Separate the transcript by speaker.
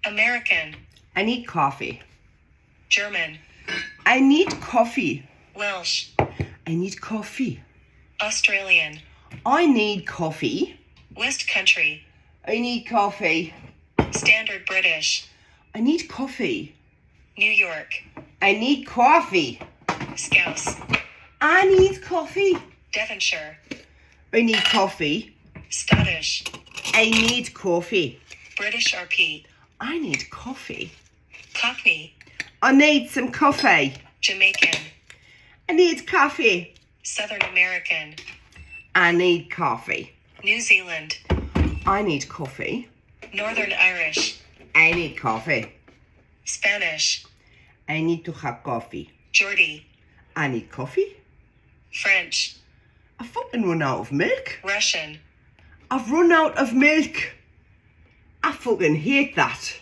Speaker 1: American.
Speaker 2: I need coffee.
Speaker 1: German.
Speaker 2: I need coffee.
Speaker 1: Welsh.
Speaker 2: I need coffee.
Speaker 1: Australian.
Speaker 2: I need coffee.
Speaker 1: West Country.
Speaker 2: I need coffee.
Speaker 1: Standard British.
Speaker 2: I need coffee.
Speaker 1: New York.
Speaker 2: I need coffee.
Speaker 1: Scouse.
Speaker 2: I need coffee.
Speaker 1: Devonshire.
Speaker 2: I need coffee.
Speaker 1: Scottish.
Speaker 2: I need coffee.
Speaker 1: British RP.
Speaker 2: I need coffee.
Speaker 1: Cockney.
Speaker 2: I need some coffee.
Speaker 1: Jamaican.
Speaker 2: I need coffee.
Speaker 1: Southern American.
Speaker 2: I need coffee.
Speaker 1: New Zealand.
Speaker 2: I need coffee.
Speaker 1: Northern Irish.
Speaker 2: I need coffee.
Speaker 1: Spanish.
Speaker 2: I need to have coffee.
Speaker 1: Geordie.
Speaker 2: I need coffee.
Speaker 1: French.
Speaker 2: I fucking run out of milk.
Speaker 1: Russian.
Speaker 2: I've run out of milk. I fucking hate that.